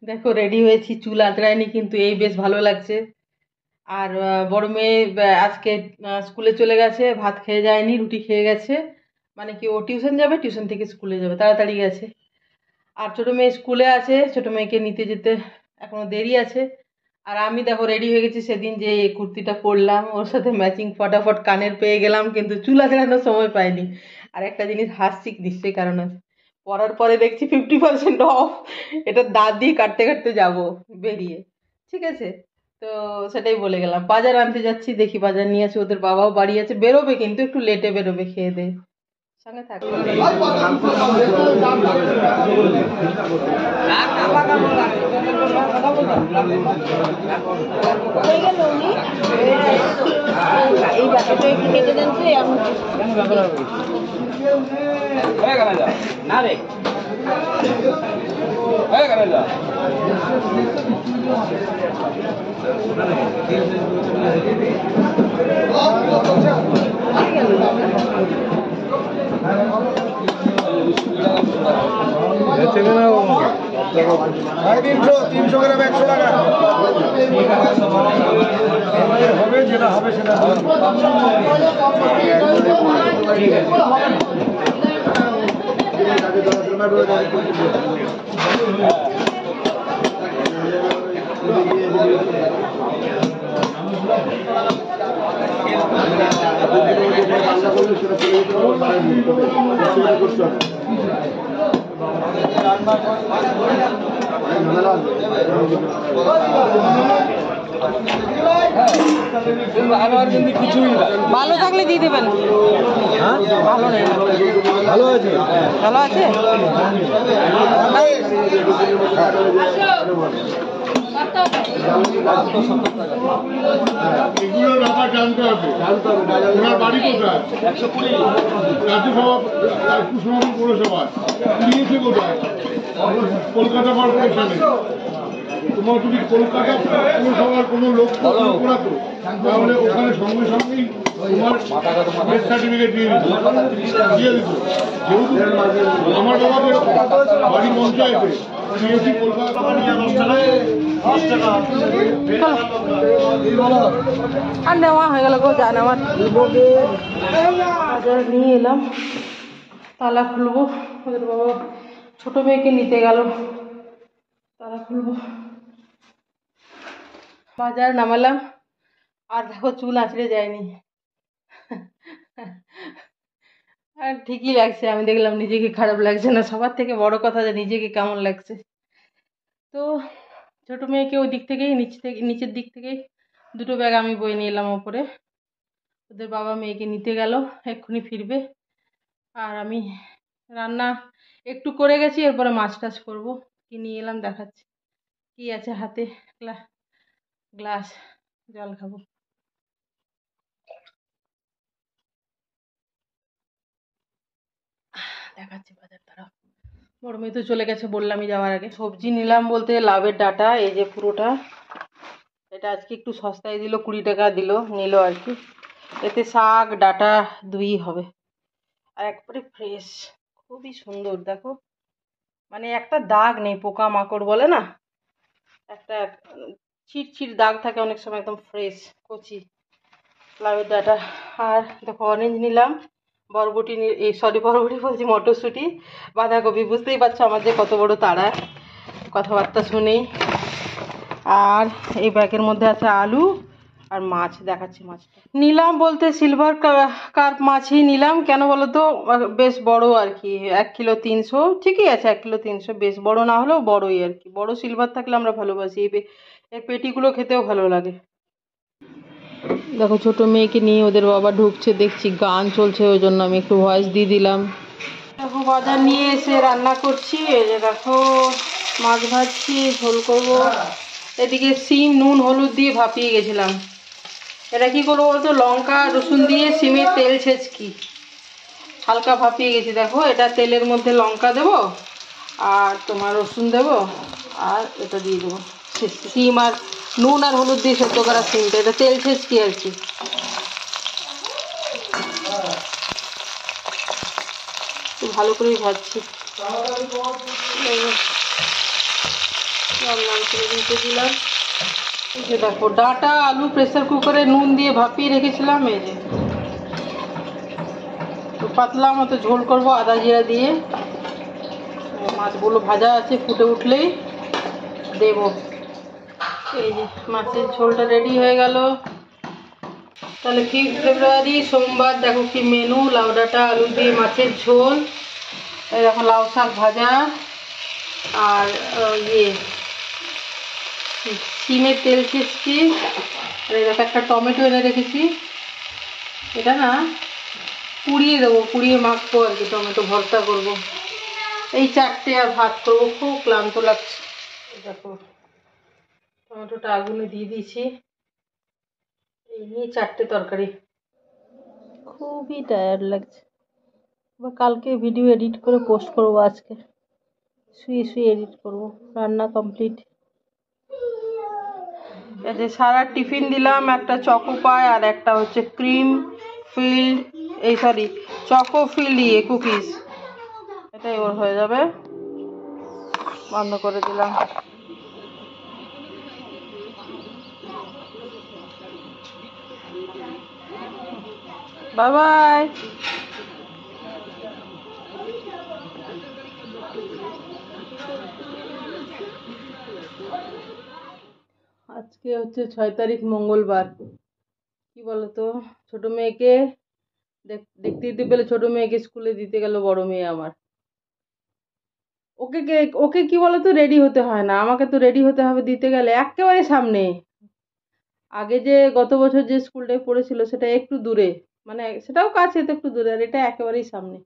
দেখো রেডি হয়েছি, চুল আঁচড়ায়নি কিন্তু এই বেশ ভালো লাগছে। আর বড় মেয়ে আজকে স্কুলে চলে গেছে, ভাত খেয়ে যায়নি, রুটি খেয়ে গেছে। মানে কি ও টিউশন যাবে, টিউশন থেকে স্কুলে যাবে, তাড়াতাড়ি গেছে। আর ছোট মেয়ে স্কুলে আছে, ছোট মেয়েকে নিতে যেতে এখনো দেরি আছে। আর আমি দেখো রেডি হয়ে গেছি, সেদিন যে এই কুর্তিটা পরলাম ওর সাথে ম্যাচিং ফটাফট কানের পেয়ে গেলাম, কিন্তু চুল আঁচড়ানোর সময় পাইনি। আর একটা জিনিস হাসছি নিশ্চয়ই কারণ আছে, পরার পরে দেখছি 50% অফ। এটা দাঁত দিয়ে কাটতে কাটতে যাব বেরিয়ে। ঠিক আছে, তো সেটাই বলে গেলাম। বাজার আনতে যাচ্ছি, দেখি বাজার নিয়ে আসি। ওদের বাবাও বাড়ি আছে, বেরোবে কিন্তু একটু লেটে বেরোবে, খেয়ে দে সঙ্গে থাকবে। এই বাচ্চাটা একটু কেটে দেন তো, না রে তিনশো গ্রাম 100 টাকা হবে, যেটা হবে সেটা ভালো থাকলে দিয়ে দেবেন। ভালো নেই, ভালো আছে, ভালো আছে। এগুলোর ব্যাপার জানতে হবে। ওনার বাড়ি কোথায়? 120 রাজ্যসভা কুসুমাপুর পৌরসভা দিয়েছে কোথায়? কলকাতা কর্পোরেশনে। তোমার যদি কলকাতা পৌরসভার কোনো লোক করাতো তাহলে ওখানে সঙ্গে সঙ্গেই তোমার ডেথ সার্টিফিকেট দিয়ে দিত। যেহেতু আমার বাবাকে বাড়ি পঞ্চায়েতে দিয়েছি কলকাতা আর নেওয়া হয়ে গেল গো, জান আমার বাজার নিয়ে এলাম। তালা খুলবো, ওদের বাবা ছোট মেয়েকে নিতে গেল, তালা খুলবো। বাজার নামালাম, আর দেখো চুল আঁচড়ে যায়নি। আর ঠিকই লাগছে, আমি দেখলাম নিজেকে খারাপ লাগছে না। সবার থেকে বড় কথা যে নিজেকে কেমন লাগছে। তো ছোট মেয়েকে ওই দিক থেকেই নিচের দিক থেকেই দুটো ব্যাগ আমি বয়ে নিয়ে এলাম ওপরে। ওদের বাবা মেয়েকে নিতে গেল, এক্ষুনি ফিরবে। আর আমি রান্না একটু করে গেছি, এরপরে মাছ টাছ করবো। কি নিয়ে এলাম দেখাচ্ছি। কি আছে হাতে, গ্লাস জল খাবো। দেখাচ্ছি বাজার তারা। বড় মেয়ে তো চলে গেছে, বললামই যাওয়ার আগে। সবজি নিলাম বলতে লাউয়ের ডাঁটা, এই যে পুরোটা। এটা আজকে একটু সস্তায় দিল, 20 টাকা দিল নিল আর কি। এতে শাক ডাঁটা দুই হবে, আর একবারে ফ্রেশ, খুবই সুন্দর। দেখো মানে একটা দাগ নেই, পোকা মাকড় বলে না, একটা ছিট দাগ থাকে অনেক সময়, একদম ফ্রেশ কচি লাউয়ের ডাঁটা। আর দেখো অরেঞ্জ নিলাম, বরবটি বরবটি বলছি, মটরশুঁটি, বাঁধাকপি। বুঝতেই পারছো আমার যে কত বড় তাড়া কথাবার্তা শুনেই। আর এই ব্যাগের মধ্যে আছে আলু আর মাছ, দেখাচ্ছি মাছটা নিলাম বলতে সিলভার কার্প মাছই নিলাম। কেন বলো তো, বেশ বড় আর কি, 1 কিলো 300, ঠিকই আছে 1 কিলো 300, বেশ বড় না হলেও বড়ই আর কি। বড় সিলভার থাকলে আমরা ভালোবাসি, এই পেটিগুলো খেতেও ভালো লাগে। দেখো ছোট মেয়েকে নিয়ে ওদের বাবা ঢুকছে, দেখছি গান চলছে, ওই জন্য আমি একটু ভয়েস দিয়ে দিলাম। দেখো বাজার নিয়ে এসে রান্না করছি। এই যে দেখো মাছ ভাজছি, ঝোল করবো। এদিকে সিম নুন হলুদ দিয়ে ভাপিয়ে গেছিলাম। এটা কি করবো বলতো, লঙ্কা রসুন দিয়ে সিমের তেল ছেঁচকি হালকা ভাপিয়ে গেছি। দেখো এটা তেলের মধ্যে লঙ্কা দেবো, আর তোমার রসুন দেবো, আর এটা দিয়ে দেবো সিম, আর নুন আর হলুদ দিয়ে সেদ্ধ করা সিমটা। এটা তেল ছেঁচকি আর কি। ভালো করেই ভাজছি। দিতে দিলাম। এই যে দেখো ডাঁটা আলু প্রেসার কুকারে নুন দিয়ে ভাপিয়ে রেখেছিলাম। এই যে তো পাতলা মতো ঝোল করবো আদা জিরা দিয়ে। মাছগুলো ভাজা আছে, ফুটে উঠলেই দেব। এই যে মাছের ঝোলটা রেডি হয়ে গেল। তাহলে 5 ফেব্রুয়ারি সোমবার দেখো কি মেনু, লাউ ডাঁটা আলু দিয়ে মাছের ঝোল, এই দেখো লাউ শাক ভাজা, আর সিমের তেল ছেঁচছি, আর এই দেখো একটা টমেটো এনে রেখেছি। এটা না পুড়িয়ে দেবো, পুড়িয়ে মাখবো আর কি, টমেটো ভর্তা করবো। এই 4টে আর ভাত করবো, খুব ক্লান্ত লাগছে। দেখো টমেটোটা আগুনে দিয়ে দিয়েছি। এই নিয়ে 4টে তরকারি, খুবই টায়ার্ড লাগছে। কালকে ভিডিও এডিট করে পোস্ট করবো, আজকে শুয়ে শুয়ে এডিট করবো। রান্না কমপ্লিট। এই যে সারা টিফিন দিলাম, একটা চকো পাই আর একটা হচ্ছে cream field, choco field cookies. এটাই ওর হয়ে যাবে। বন্ধ করে দিলাম। Bye bye. আজকে হচ্ছে 6 তারিখ মঙ্গলবার। কি বলতো, ছোট মেয়েকে দেখতে দিতে পেলে, ছোট মেয়েকে স্কুলে দিতে গেল বড় মেয়ে আমার। ওকে ওকে কি বলতো, রেডি হতে হয় না, আমাকে তো রেডি হতে হবে দিতে গেলে। একেবারে সামনে, আগে যে গত বছর যে স্কুলটায় পড়েছিল সেটা একটু দূরে, মানে সেটাও কাছে তো একটু দূরে, আর এটা একেবারেই সামনে।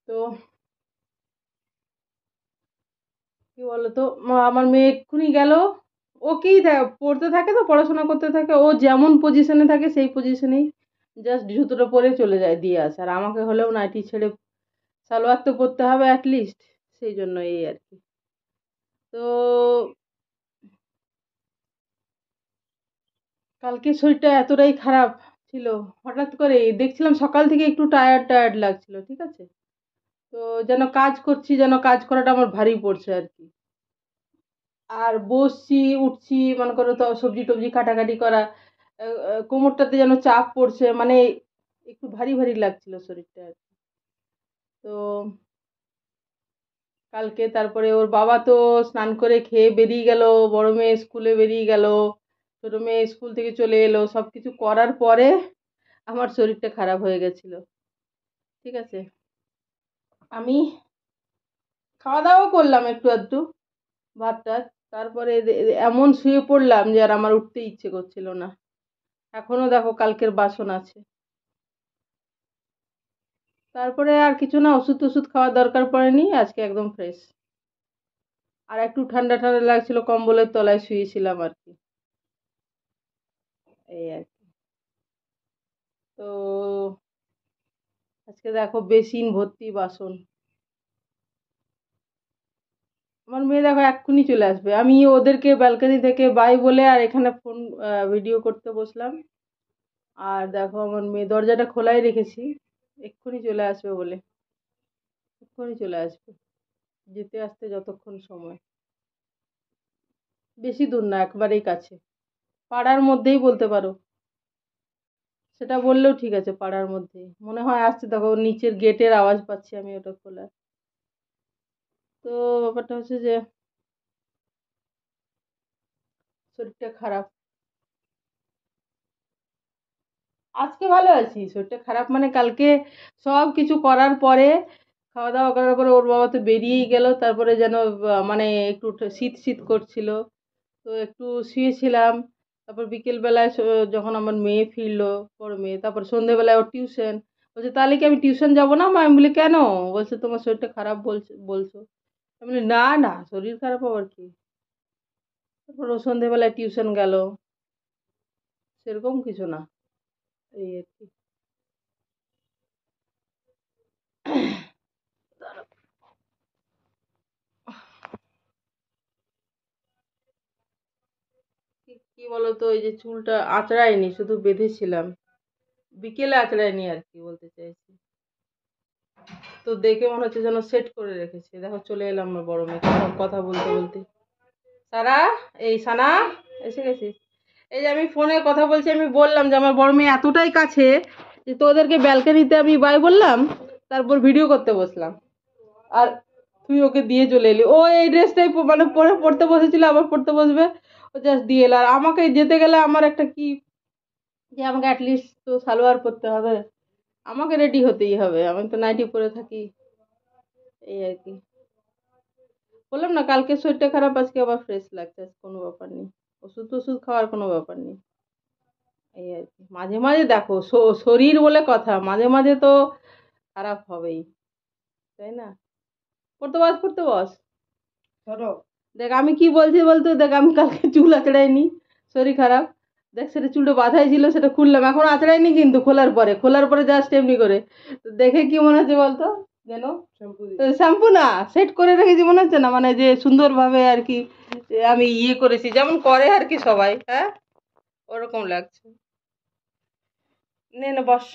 তো কি বলতো, আমার মেয়ে এক্ষুনি গেল। ও কি পড়তে থাকে, তো পড়াশোনা করতে থাকে, ও যেমন পজিশনে থাকে সেই পজিশনেই জাস্ট জুতোটা পরে চলে যায়, দিয়ে আসে। আর আমাকে হলেও নাইটি ছেড়ে সালোয়ার তো পরতে হবে অ্যাটলিস্ট, সেই জন্য এই আর কি। তো কালকে শরীরটা এতটাই খারাপ ছিল, হঠাৎ করে দেখছিলাম সকাল থেকে একটু টায়ার্ড টায়ার্ড লাগছিল, ঠিক আছে। তো যেন কাজ করছি, যেন কাজ করাটা আমার ভারী পড়ছে আর কি। আর বসছি উঠছি, মনে করো তো সবজি টবজি কাটাকাটি করা, কোমরটাতে যেন চাপ পড়ছে, মানে একটু ভারী ভারী লাগছিল শরীরটা আর কি। তো কালকে তারপরে ওর বাবা তো স্নান করে খেয়ে বেরিয়ে গেল, বড় মেয়ে স্কুলে বেরিয়ে গেল, ছোট মেয়ে স্কুল থেকে চলে এলো, সব কিছু করার পরে আমার শরীরটা খারাপ হয়ে গেছিল, ঠিক আছে। আমি খাওয়া দাওয়া করলাম একটু আধটু, ভাত টাত, তারপরে এমন শুয়ে পড়লাম যে আর আমার উঠতে ইচ্ছে করছিল না। এখনো দেখো কালকের বাসন আছে। তারপরে আর কিছু না, ওষুধ টষুধ খাওয়ার দরকার পড়েনি, আজকে একদম ফ্রেশ। আর একটু ঠান্ডা ঠান্ডা লাগছিল, কম্বলের তলায় শুয়েছিলাম আর কি, এই আর কি। তো আজকে দেখো বেসিন ভর্তি বাসন। আমার মেয়ে দেখো এক্ষুনি চলে আসবে, আমি ওদেরকে ব্যালকনি থেকে বাই বলে আর এখানে ফোন ভিডিও করতে বসলাম। আর দেখো আমার মেয়ে দরজাটা খোলাই রেখেছি, এক্ষুনি চলে আসবে বলে, এক্ষুনি চলে আসবে। যেতে আসতে যতক্ষণ সময়, বেশি দূর না, একবারেই কাছে, পাড়ার মধ্যেই বলতে পারো। সেটা বললেও ঠিক আছে, পাড়ার মধ্যেই মনে হয় আসছে। দেখো নিচের গেটের আওয়াজ পাচ্ছি আমি, ওটা খোলা। তো ব্যাপারটা হচ্ছে যে শরীরটা খারাপ। আজকে ভালো আছি, শরীরটা খারাপ মানে কালকে সব কিছু করার পরে, খাওয়া দাওয়া করার পরে ওর বাবা তো বেরিয়েই গেল, তারপরে যেন মানে একটু শীত শীত করছিল, তো একটু শুয়েছিলাম। তারপর বিকেলবেলায় যখন আমার মেয়ে ফিরলো, বড় মেয়ে, তারপর সন্ধেবেলায় ওর টিউশন। বলছে তাহলে কি আমি টিউশন যাবো না মা? আমি বলি কেন? বলছে তোমার শরীরটা খারাপ বলছো। আমি বলি না না, শরীর খারাপ আবার কি। তারপর ও সন্ধেবেলায় টিউশন গেল, সেরকম কিছু না, এই আর কি। কি বলতো, এই যে চুলটা আঁচড়ায়নি, শুধু বেঁধেছিলাম, বিকেলে আঁচড়ায়নি আর কি বলতে চাইছি। তো দেখে মনে হচ্ছে যেন সেট করে রেখেছি। দেখো চলে এলাম আমার বড় মেয়ে, কথা বলতে বলতে। সারা, এই সানা, এসে গেছিস? এই যে আমি ফোনে কথা বলছি, আমি বললাম যে আমার বড় মেয়ে এতটাই কাছে যে তোদেরকে ব্যালকনিতে আমি বাই বললাম, তারপর ভিডিও করতে বসলাম, আর তুই ওকে দিয়ে চলে এলি। ও এই ড্রেসটাই মানে পরে পড়তে বসেছিল, আবার পড়তে বসবে, ও জাস্ট দিয়ে এলো। আর আমাকে যেতে গেলে আমার একটা কি, যে আমাকে অ্যাটলিস্ট তো সালোয়ার পরতে হবে, আমাকে রেডি হতেই হবে, আমি তো নাইটি পরে থাকি, এই আর কি। বললাম না কালকে শরীরটা খারাপ, আজকে আবার ফ্রেশ লাগছে, আজকে কোনো ব্যাপার নেই, ওষুধ টষুধ খাওয়ার কোনো ব্যাপার নেই, এই আর কি। মাঝে মাঝে দেখো শরীর বলে কথা, মাঝে মাঝে তো খারাপ হবেই, তাই না? পড়তে বস, পড়তে বস। দেখ আমি কি বলছি বলতো, দেখ আমি কালকে চুল আঁচড়াইনি, শরীর খারাপ, দেখ সেটা চুলটা বাঁধাই ছিল, সেটা খুললাম, এখন আঁচড়াইনি কিন্তু, খোলার পরে জাস্ট এমনি করে, তো দেখে কি মনে হচ্ছে বলতো, যেন শ্যাম্পু না, সেট করে রেখেছি মনে হচ্ছে না, মানে যে সুন্দরভাবে আর কি আমি ইয়ে করেছি, যেমন করে আর কি সবাই, হ্যাঁ, ওরকম লাগছে। নে না বস।